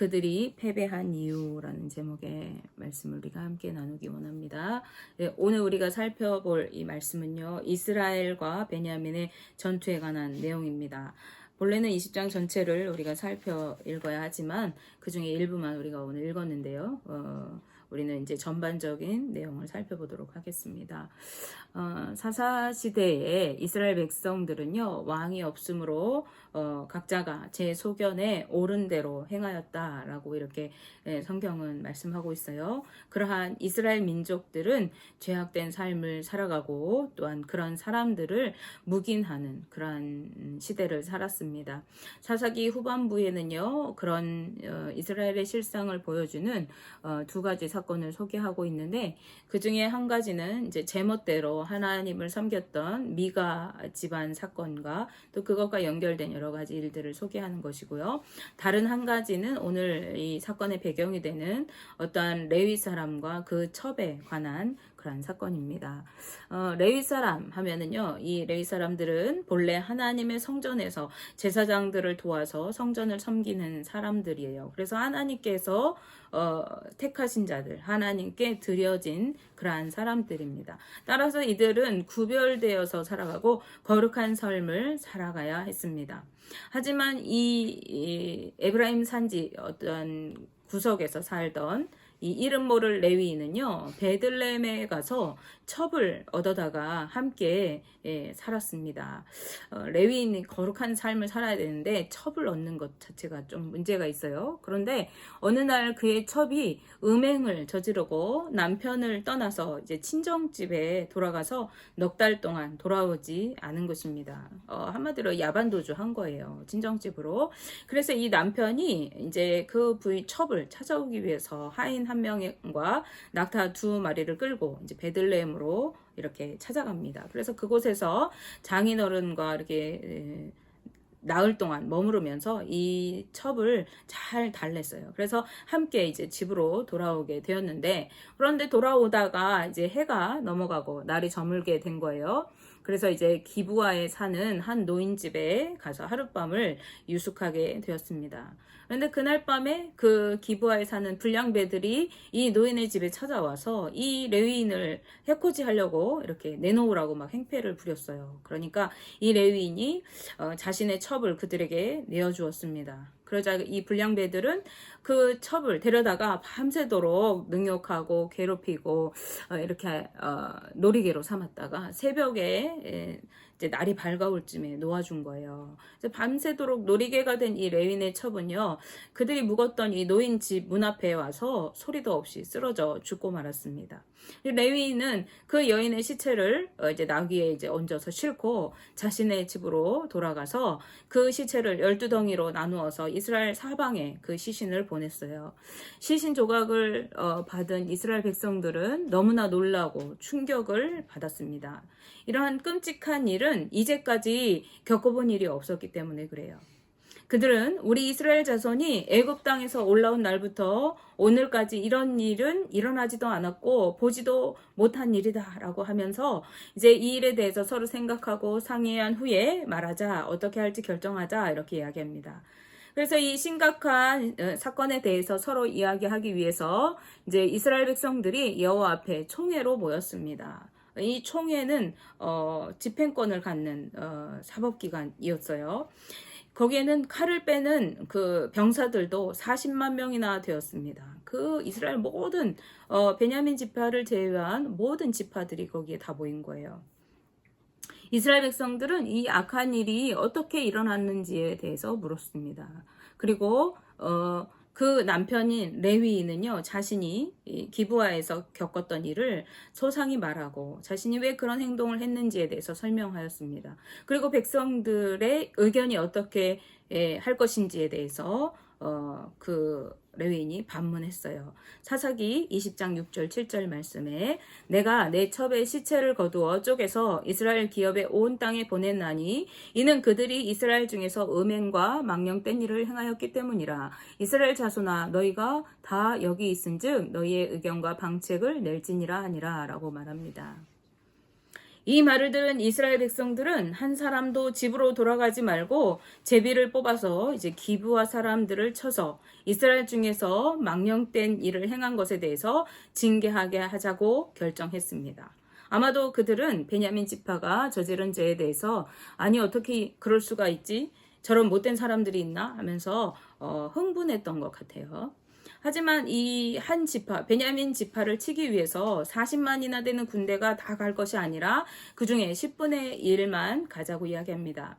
그들이 패배한 이유라는 제목의 말씀을 우리가 함께 나누기 원합니다. 네, 오늘 우리가 살펴볼 이 말씀은요, 이스라엘과 베냐민의 전투에 관한 내용입니다. 본래는 20장 전체를 우리가 살펴 읽어야 하지만 그 중에 일부만 우리가 오늘 읽었는데요. 우리는 이제 전반적인 내용을 살펴보도록 하겠습니다. 사사시대에 이스라엘 백성들은요, 왕이 없으므로 각자가 제 소견에 옳은 대로 행하였다라고 이렇게 성경은 말씀하고 있어요. 그러한 이스라엘 민족들은 죄악된 삶을 살아가고 또한 그런 사람들을 묵인하는 그러한 시대를 살았습니다. 사사기 후반부에는요, 그런 이스라엘의 실상을 보여주는 두 가지 사건을 소개하고 있는데, 그 중에 한 가지는 이제 제멋대로 하나님을 섬겼던 미가 집안 사건과 또 그것과 연결된 여러 가지 일들을 소개하는 것이고요. 다른 한 가지는 오늘 이 사건의 배경이 되는 어떠한 레위 사람과 그 첩에 관한 그런 사건입니다. 레위 사람 하면은요, 이 레위 사람들은 본래 하나님의 성전에서 제사장들을 도와서 성전을 섬기는 사람들이에요. 그래서 하나님께서 택하신 자들, 하나님께 드려진 그러한 사람들입니다. 따라서 이들은 구별되어서 살아가고 거룩한 삶을 살아가야 했습니다. 하지만 이 에브라임 산지 어떤 구석에서 살던 이 이름 모를 레위인은요, 베들레헴에 가서 첩을 얻어다가 함께 살았습니다. 레위인이 거룩한 삶을 살아야 되는데 첩을 얻는 것 자체가 좀 문제가 있어요. 그런데 어느 날 그의 첩이 음행을 저지르고 남편을 떠나서 이제 친정집에 돌아가서 넉 달 동안 돌아오지 않은 것입니다. 한마디로 야반도주 한 거예요. 친정집으로. 그래서 이 남편이 이제 그 부인 첩을 찾아오기 위해서 하인 한 명과 낙타 2마리를 끌고 이제 베들레헴으로 이렇게 찾아갑니다. 그래서 그곳에서 장인어른과 이렇게 나흘 동안 머무르면서 이 첩을 잘 달랬어요. 그래서 함께 이제 집으로 돌아오게 되었는데, 그런데 돌아오다가 이제 해가 넘어가고 날이 저물게 된 거예요. 그래서 이제 기브아에 사는 한 노인집에 가서 하룻밤을 유숙하게 되었습니다. 그런데 그날 밤에 그 기브아에 사는 불량배들이 이 노인의 집에 찾아와서 이 레위인을 해코지하려고 이렇게 내놓으라고 막 행패를 부렸어요. 그러니까 이 레위인이 자신의 첩을 그들에게 내어주었습니다. 그러자 이 불량배들은 그 첩을 데려다가 밤새도록 능욕하고 괴롭히고 이렇게 놀이개로 삼았다가 새벽에 이제 날이 밝아올 쯤에 놓아준 거예요. 밤새도록 놀이개가 된 이 레위인의 첩은요, 그들이 묵었던 이 노인 집 문 앞에 와서 소리도 없이 쓰러져 죽고 말았습니다. 레위인은 그 여인의 시체를 이제 나귀에 이제 얹어서 싣고 자신의 집으로 돌아가서 그 시체를 12덩이로 나누어서 이스라엘 사방에 그 시신을 보냈어요. 시신 조각을 받은 이스라엘 백성들은 너무나 놀라고 충격을 받았습니다. 이러한 끔찍한 일은 이제까지 겪어본 일이 없었기 때문에 그래요. 그들은 우리 이스라엘 자손이 애굽 땅에서 올라온 날부터 오늘까지 이런 일은 일어나지도 않았고 보지도 못한 일이다라고 하면서 이제 이 일에 대해서 서로 생각하고 상의한 후에 말하자, 어떻게 할지 결정하자, 이렇게 이야기합니다. 그래서 이 심각한 사건에 대해서 서로 이야기하기 위해서 이제 이스라엘 백성들이 여호와 앞에 총회로 모였습니다. 이 총회는 집행권을 갖는 사법기관이었어요. 거기에는 칼을 빼는 그 병사들도 40만 명이나 되었습니다. 그 이스라엘 모든 베냐민 지파를 제외한 모든 지파들이 거기에 다 모인 거예요. 이스라엘 백성들은 이 악한 일이 어떻게 일어났는지에 대해서 물었습니다. 그리고 그 남편인 레위인은요, 자신이 기브아에서 겪었던 일을 소상히 말하고 자신이 왜 그런 행동을 했는지에 대해서 설명하였습니다. 그리고 백성들의 의견이 어떻게 할 것인지에 대해서 그 레위인이 반문했어요. 사사기 20장 6절 7절 말씀에 내가 내 첩의 시체를 거두어 쪼개서 이스라엘 기업의 온 땅에 보냈나니 이는 그들이 이스라엘 중에서 음행과 망령된 일을 행하였기 때문이라. 이스라엘 자손아, 너희가 다 여기 있은즉 너희의 의견과 방책을 낼지니라 하니라 라고 말합니다. 이 말을 들은 이스라엘 백성들은 한 사람도 집으로 돌아가지 말고 제비를 뽑아서 이제 기브와 사람들을 쳐서 이스라엘 중에서 망령된 일을 행한 것에 대해서 징계하게 하자고 결정했습니다. 아마도 그들은 베냐민 지파가 저지른 죄에 대해서 아니 어떻게 그럴 수가 있지? 저런 못된 사람들이 있나? 하면서 흥분했던 것 같아요. 하지만 이 한 지파, 베냐민 지파를 치기 위해서 40만이나 되는 군대가 다 갈 것이 아니라 그 중에 10분의 1만 가자고 이야기합니다.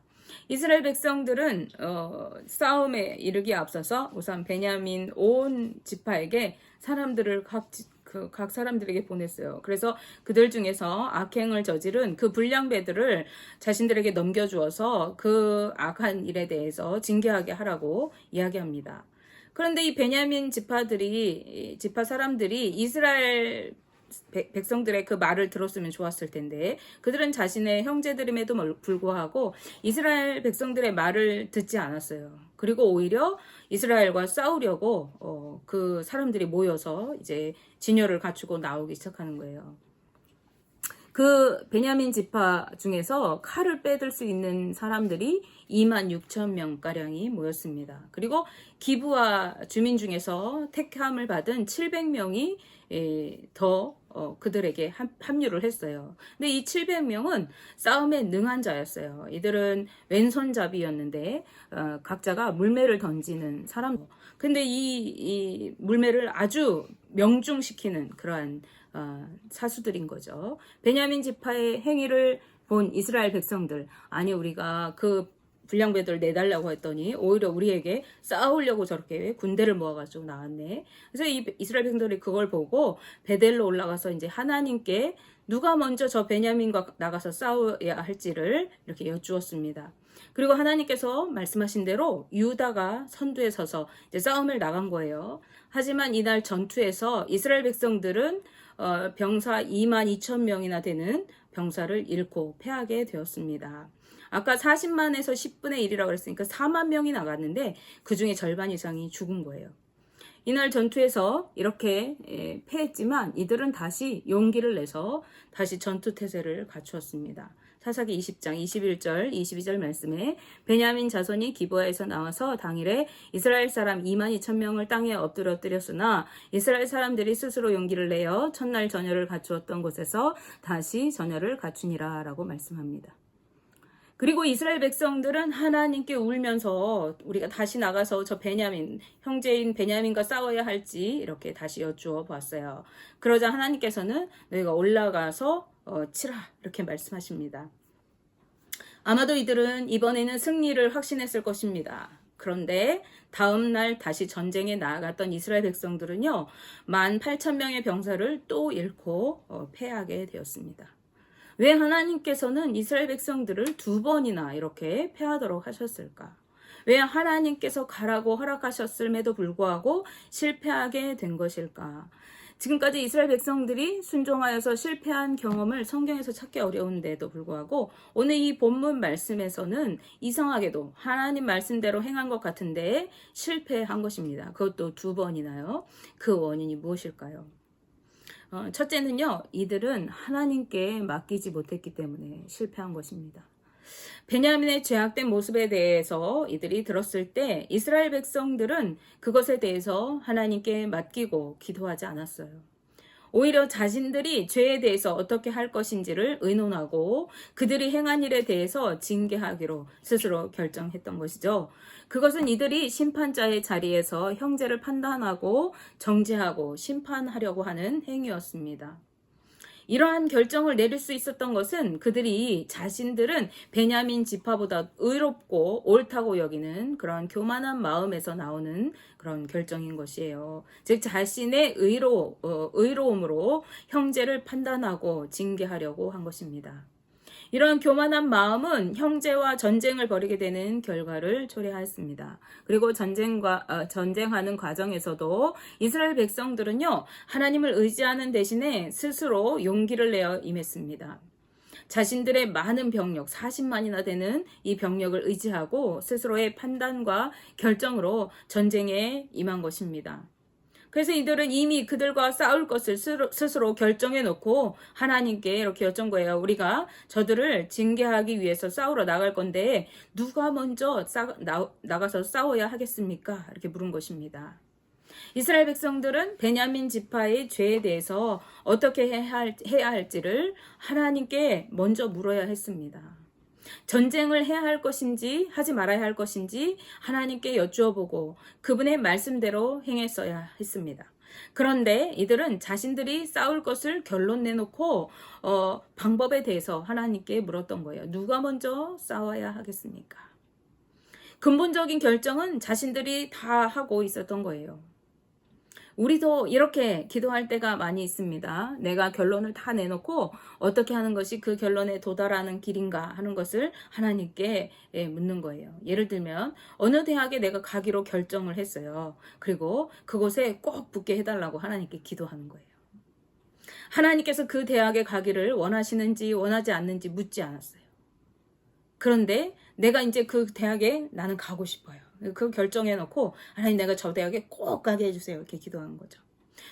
이스라엘 백성들은 싸움에 이르기에 앞서서 우선 베냐민 온 지파에게 사람들을 각 사람들에게 보냈어요. 그래서 그들 중에서 악행을 저지른 그 불량배들을 자신들에게 넘겨주어서 그 악한 일에 대해서 징계하게 하라고 이야기합니다. 그런데 이 베냐민 지파 사람들이 이스라엘 백성들의 그 말을 들었으면 좋았을 텐데 그들은 자신의 형제들임에도 불구하고 이스라엘 백성들의 말을 듣지 않았어요. 그리고 오히려 이스라엘과 싸우려고 그 사람들이 모여서 이제 진열을 갖추고 나오기 시작하는 거예요. 그 베냐민 지파 중에서 칼을 빼들 수 있는 사람들이 2만 6천 명가량이 모였습니다. 그리고 기브와 주민 중에서 택함을 받은 700명이 더 그들에게 합류를 했어요. 근데 이 700명은 싸움에 능한 자였어요. 이들은 왼손잡이였는데 각자가 물매를 던지는 사람. 근데 이 물매를 아주 명중시키는 그러한 사수들인 거죠. 베냐민 지파의 행위를 본 이스라엘 백성들, 아니 우리가 그 불량배들 내달라고 했더니 오히려 우리에게 싸우려고 저렇게 군대를 모아가지고 나왔네. 그래서 이 이스라엘 백성들이 그걸 보고 베델로 올라가서 이제 하나님께 누가 먼저 저 베냐민과 나가서 싸워야 할지를 이렇게 여쭈었습니다. 그리고 하나님께서 말씀하신 대로 유다가 선두에 서서 이제 싸움을 나간 거예요. 하지만 이날 전투에서 이스라엘 백성들은 병사 2만 2천 명이나 되는 병사를 잃고 패하게 되었습니다. 아까 40만에서 10분의 1이라고 그랬으니까 4만 명이 나갔는데 그 중에 절반 이상이 죽은 거예요. 이날 전투에서 이렇게 패했지만 이들은 다시 용기를 내서 다시 전투 태세를 갖추었습니다. 사사기 20장 21절 22절 말씀에 베냐민 자손이 기브아에서 나와서 당일에 이스라엘 사람 2만 2천 명을 땅에 엎드렸으나 이스라엘 사람들이 스스로 용기를 내어 첫날 전열을 갖추었던 곳에서 다시 전열을 갖추니라 라고 말씀합니다. 그리고 이스라엘 백성들은 하나님께 울면서 우리가 다시 나가서 저 베냐민, 형제인 베냐민과 싸워야 할지 이렇게 다시 여쭈어 보았어요. 그러자 하나님께서는 너희가 올라가서 치라 이렇게 말씀하십니다. 아마도 이들은 이번에는 승리를 확신했을 것입니다. 그런데 다음 날 다시 전쟁에 나아갔던 이스라엘 백성들은요, 18,000명의 병사를 또 잃고 패하게 되었습니다. 왜 하나님께서는 이스라엘 백성들을 2번이나 이렇게 패하도록 하셨을까? 왜 하나님께서 가라고 허락하셨음에도 불구하고 실패하게 된 것일까? 지금까지 이스라엘 백성들이 순종하여서 실패한 경험을 성경에서 찾기 어려운데도 불구하고 오늘 이 본문 말씀에서는 이상하게도 하나님 말씀대로 행한 것 같은데 실패한 것입니다. 그것도 2번이나요. 그 원인이 무엇일까요? 첫째는요, 이들은 하나님께 맡기지 못했기 때문에 실패한 것입니다. 베냐민의 죄악된 모습에 대해서 이들이 들었을 때 이스라엘 백성들은 그것에 대해서 하나님께 맡기고 기도하지 않았어요. 오히려 자신들이 죄에 대해서 어떻게 할 것인지를 의논하고 그들이 행한 일에 대해서 징계하기로 스스로 결정했던 것이죠. 그것은 이들이 심판자의 자리에서 형제를 판단하고 정죄하고 심판하려고 하는 행위였습니다. 이러한 결정을 내릴 수 있었던 것은 그들이 자신들은 베냐민 지파보다 의롭고 옳다고 여기는 그런 교만한 마음에서 나오는 그런 결정인 것이에요. 즉 자신의 의로움으로 형제를 판단하고 징계하려고 한 것입니다. 이런 교만한 마음은 형제와 전쟁을 벌이게 되는 결과를 초래하였습니다. 그리고 전쟁하는 과정에서도 이스라엘 백성들은요, 하나님을 의지하는 대신에 스스로 용기를 내어 임했습니다. 자신들의 많은 병력, 40만이나 되는 이 병력을 의지하고 스스로의 판단과 결정으로 전쟁에 임한 것입니다. 그래서 이들은 이미 그들과 싸울 것을 스스로 결정해 놓고 하나님께 이렇게 여쭌 거예요. 우리가 저들을 징계하기 위해서 싸우러 나갈 건데 누가 먼저 나가서 싸워야 하겠습니까? 이렇게 물은 것입니다. 이스라엘 백성들은 베냐민 지파의 죄에 대해서 어떻게 해야 할지를 하나님께 먼저 물어야 했습니다. 전쟁을 해야 할 것인지 하지 말아야 할 것인지 하나님께 여쭈어보고 그분의 말씀대로 행했어야 했습니다. 그런데 이들은 자신들이 싸울 것을 결론 내놓고 방법에 대해서 하나님께 물었던 거예요. 누가 먼저 싸워야 하겠습니까? 근본적인 결정은 자신들이 다 하고 있었던 거예요. 우리도 이렇게 기도할 때가 많이 있습니다. 내가 결론을 다 내놓고 어떻게 하는 것이 그 결론에 도달하는 길인가 하는 것을 하나님께 묻는 거예요. 예를 들면 어느 대학에 내가 가기로 결정을 했어요. 그리고 그곳에 꼭 붙게 해달라고 하나님께 기도하는 거예요. 하나님께서 그 대학에 가기를 원하시는지 원하지 않는지 묻지 않았어요. 그런데 내가 이제 그 대학에 나는 가고 싶어요. 그 결정해놓고 하나님 내가 저 대학에 꼭 가게 해주세요. 이렇게 기도하는 거죠.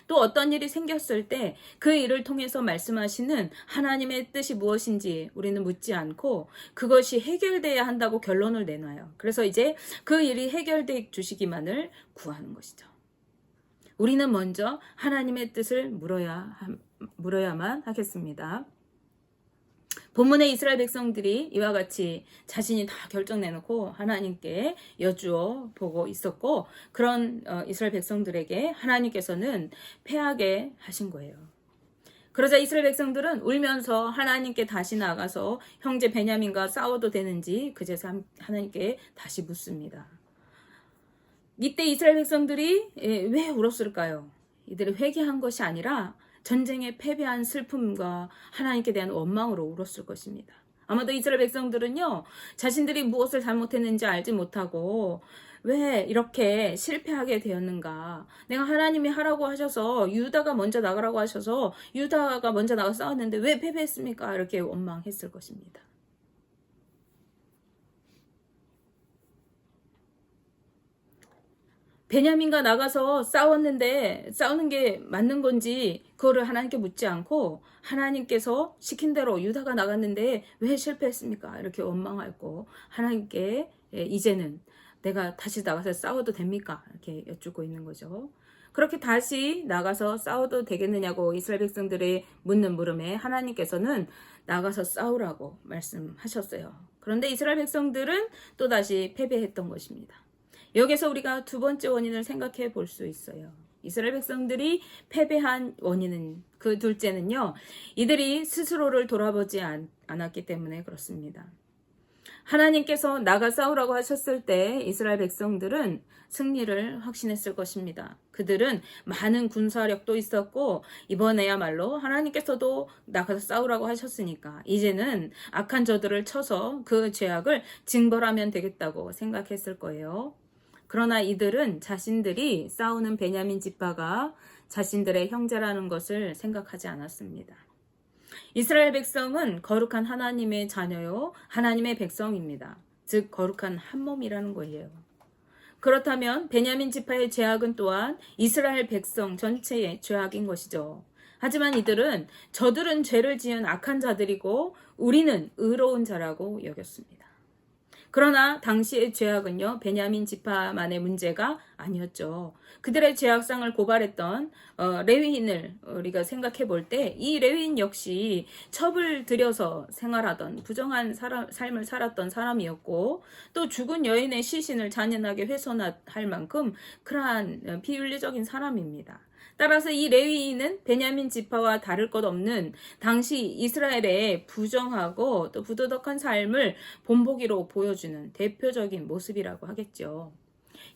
또 어떤 일이 생겼을 때 그 일을 통해서 말씀하시는 하나님의 뜻이 무엇인지 우리는 묻지 않고 그것이 해결돼야 한다고 결론을 내놔요. 그래서 이제 그 일이 해결돼 주시기만을 구하는 것이죠. 우리는 먼저 하나님의 뜻을 물어야만 하겠습니다. 본문의 이스라엘 백성들이 이와 같이 자신이 다 결정 내놓고 하나님께 여쭈어 보고 있었고 그런 이스라엘 백성들에게 하나님께서는 패하게 하신 거예요. 그러자 이스라엘 백성들은 울면서 하나님께 다시 나가서 형제 베냐민과 싸워도 되는지 그제서 하나님께 다시 묻습니다. 이때 이스라엘 백성들이 왜 울었을까요? 이들이 회개한 것이 아니라 전쟁에 패배한 슬픔과 하나님께 대한 원망으로 울었을 것입니다. 아마도 이스라엘 백성들은요, 자신들이 무엇을 잘못했는지 알지 못하고 왜 이렇게 실패하게 되었는가? 내가 하나님이 하라고 하셔서 유다가 먼저 나가라고 하셔서 유다가 먼저 나가 싸웠는데 왜 패배했습니까? 이렇게 원망했을 것입니다. 베냐민과 나가서 싸웠는데 싸우는 게 맞는 건지 그거를 하나님께 묻지 않고 하나님께서 시킨 대로 유다가 나갔는데 왜 실패했습니까? 이렇게 원망하고 하나님께 이제는 내가 다시 나가서 싸워도 됩니까? 이렇게 여쭙고 있는 거죠. 그렇게 다시 나가서 싸워도 되겠느냐고 이스라엘 백성들이 묻는 물음에 하나님께서는 나가서 싸우라고 말씀하셨어요. 그런데 이스라엘 백성들은 또다시 패배했던 것입니다. 여기서 우리가 두 번째 원인을 생각해 볼 수 있어요. 이스라엘 백성들이 패배한 원인은 그 둘째는요. 이들이 스스로를 돌아보지 않았기 때문에 그렇습니다. 하나님께서 나가 싸우라고 하셨을 때 이스라엘 백성들은 승리를 확신했을 것입니다. 그들은 많은 군사력도 있었고 이번에야말로 하나님께서도 나가서 싸우라고 하셨으니까 이제는 악한 저들을 쳐서 그 죄악을 징벌하면 되겠다고 생각했을 거예요. 그러나 이들은 자신들이 싸우는 베냐민 지파가 자신들의 형제라는 것을 생각하지 않았습니다. 이스라엘 백성은 거룩한 하나님의 자녀요, 하나님의 백성입니다. 즉 거룩한 한 몸이라는 거예요. 그렇다면 베냐민 지파의 죄악은 또한 이스라엘 백성 전체의 죄악인 것이죠. 하지만 이들은 저들은 죄를 지은 악한 자들이고 우리는 의로운 자라고 여겼습니다. 그러나 당시의 죄악은요, 베냐민 지파만의 문제가 아니었죠. 그들의 죄악상을 고발했던 레위인을 우리가 생각해 볼 때 이 레위인 역시 첩을 들여서 생활하던 부정한 삶을 살았던 사람이었고 또 죽은 여인의 시신을 잔인하게 훼손할 만큼 그러한 비윤리적인 사람입니다. 따라서 이 레위인은 베냐민 지파와 다를 것 없는 당시 이스라엘의 부정하고 또 부도덕한 삶을 본보기로 보여주는 대표적인 모습이라고 하겠죠.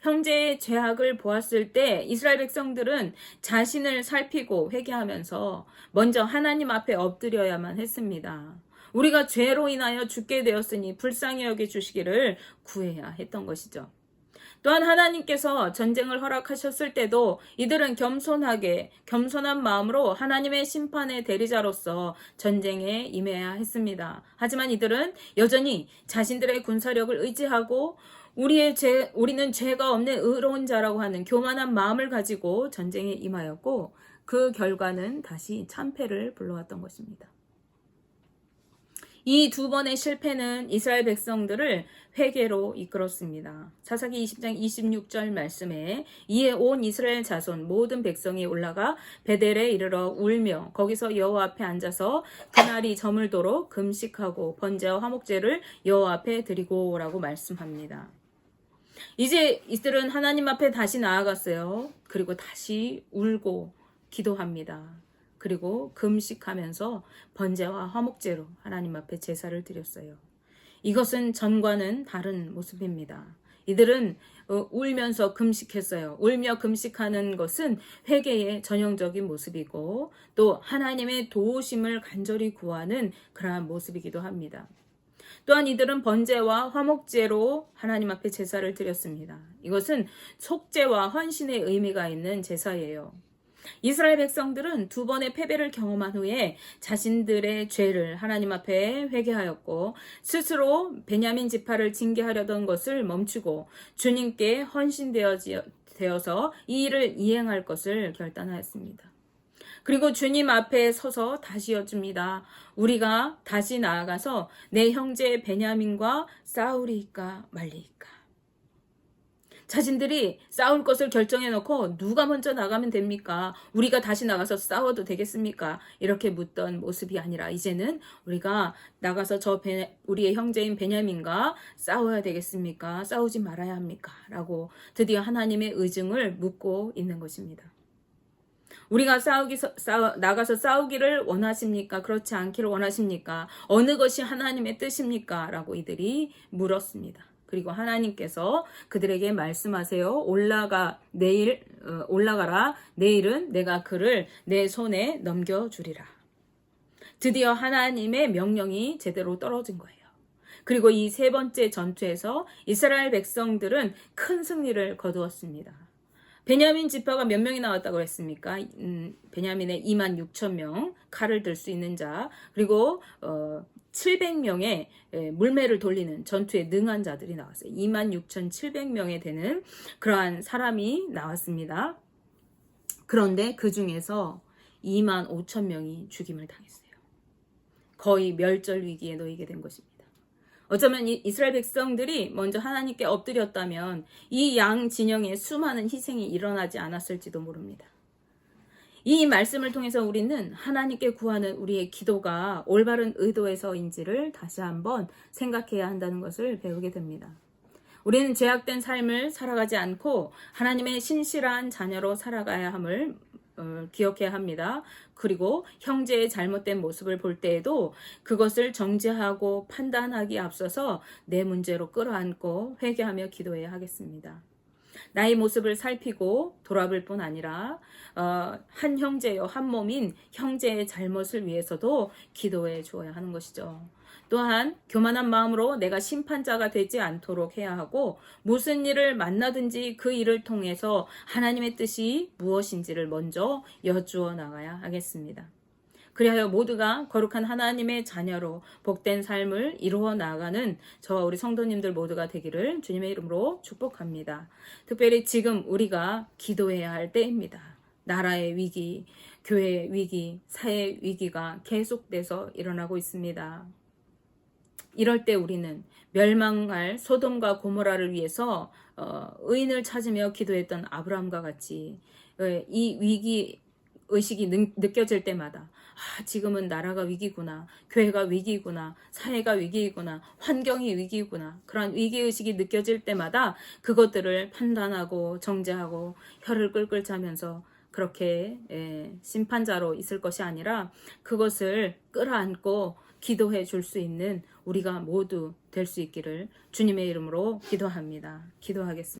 형제의 죄악을 보았을 때 이스라엘 백성들은 자신을 살피고 회개하면서 먼저 하나님 앞에 엎드려야만 했습니다. 우리가 죄로 인하여 죽게 되었으니 불쌍히 여겨 주시기를 구해야 했던 것이죠. 또한 하나님께서 전쟁을 허락하셨을 때도 이들은 겸손한 마음으로 하나님의 심판의 대리자로서 전쟁에 임해야 했습니다. 하지만 이들은 여전히 자신들의 군사력을 의지하고 우리는 죄가 없는 의로운 자라고 하는 교만한 마음을 가지고 전쟁에 임하였고 그 결과는 다시 참패를 불러왔던 것입니다. 이 두 번의 실패는 이스라엘 백성들을 회개로 이끌었습니다. 사사기 20장 26절 말씀에 이에 온 이스라엘 자손 모든 백성이 올라가 베델에 이르러 울며 거기서 여호와 앞에 앉아서 그날이 저물도록 금식하고 번제와 화목제를 여호와 앞에 드리고라고 말씀합니다. 이제 이들은 하나님 앞에 다시 나아갔어요. 그리고 다시 울고 기도합니다. 그리고 금식하면서 번제와 화목제로 하나님 앞에 제사를 드렸어요. 이것은 전과는 다른 모습입니다. 이들은 울면서 금식했어요. 울며 금식하는 것은 회개의 전형적인 모습이고 또 하나님의 도우심을 간절히 구하는 그러한 모습이기도 합니다. 또한 이들은 번제와 화목제로 하나님 앞에 제사를 드렸습니다. 이것은 속죄와 헌신의 의미가 있는 제사예요. 이스라엘 백성들은 두 번의 패배를 경험한 후에 자신들의 죄를 하나님 앞에 회개하였고 스스로 베냐민 지파를 징계하려던 것을 멈추고 주님께 헌신되어서 이 일을 이행할 것을 결단하였습니다. 그리고 주님 앞에 서서 다시 여쭙니다. 우리가 다시 나아가서 내 형제 베냐민과 싸우리이까 말리이까. 자신들이 싸울 것을 결정해 놓고 누가 먼저 나가면 됩니까? 우리가 다시 나가서 싸워도 되겠습니까? 이렇게 묻던 모습이 아니라 이제는 우리가 나가서 우리의 형제인 베냐민과 싸워야 되겠습니까? 싸우지 말아야 합니까? 라고 드디어 하나님의 의증을 묻고 있는 것입니다. 우리가 나가서 싸우기를 원하십니까? 그렇지 않기를 원하십니까? 어느 것이 하나님의 뜻입니까? 라고 이들이 물었습니다. 그리고 하나님께서 그들에게 말씀하세요. 올라가라. 내일은 내가 그를 내 손에 넘겨주리라. 드디어 하나님의 명령이 제대로 떨어진 거예요. 그리고 이 세 번째 전투에서 이스라엘 백성들은 큰 승리를 거두었습니다. 베냐민 지파가 몇 명이 나왔다고 했습니까? 베냐민의 26,000명, 칼을 들 수 있는 자, 그리고 700명의 물매를 돌리는 전투에 능한 자들이 나왔어요. 26,700명에 되는 그러한 사람이 나왔습니다. 그런데 그 중에서 25,000명이 죽임을 당했어요. 거의 멸절 위기에 놓이게 된 것입니다. 어쩌면 이스라엘 백성들이 먼저 하나님께 엎드렸다면 이 양 진영에 수많은 희생이 일어나지 않았을지도 모릅니다. 이 말씀을 통해서 우리는 하나님께 구하는 우리의 기도가 올바른 의도에서인지를 다시 한번 생각해야 한다는 것을 배우게 됩니다. 우리는 죄악된 삶을 살아가지 않고 하나님의 신실한 자녀로 살아가야 함을 기억해야 합니다. 그리고 형제의 잘못된 모습을 볼 때에도 그것을 정죄하고 판단하기에 앞서서 내 문제로 끌어안고 회개하며 기도해야 하겠습니다. 나의 모습을 살피고 돌아볼 뿐 아니라 한 형제요 한 몸인 형제의 잘못을 위해서도 기도해 주어야 하는 것이죠. 또한 교만한 마음으로 내가 심판자가 되지 않도록 해야 하고 무슨 일을 만나든지 그 일을 통해서 하나님의 뜻이 무엇인지를 먼저 여쭈어 나가야 하겠습니다. 그리하여 모두가 거룩한 하나님의 자녀로 복된 삶을 이루어 나가는 저와 우리 성도님들 모두가 되기를 주님의 이름으로 축복합니다. 특별히 지금 우리가 기도해야 할 때입니다. 나라의 위기, 교회의 위기, 사회의 위기가 계속돼서 일어나고 있습니다. 이럴 때 우리는 멸망할 소돔과 고모라를 위해서 의인을 찾으며 기도했던 아브라함과 같이 이 위기 의식이 느껴질 때마다 지금은 나라가 위기구나, 교회가 위기구나, 사회가 위기구나, 환경이 위기구나, 그런 위기의식이 느껴질 때마다 그것들을 판단하고 정죄하고 혀를 끌끌 차면서 그렇게 심판자로 있을 것이 아니라 그것을 끌어안고 기도해 줄 수 있는 우리가 모두 될 수 있기를 주님의 이름으로 기도합니다. 기도하겠습니다.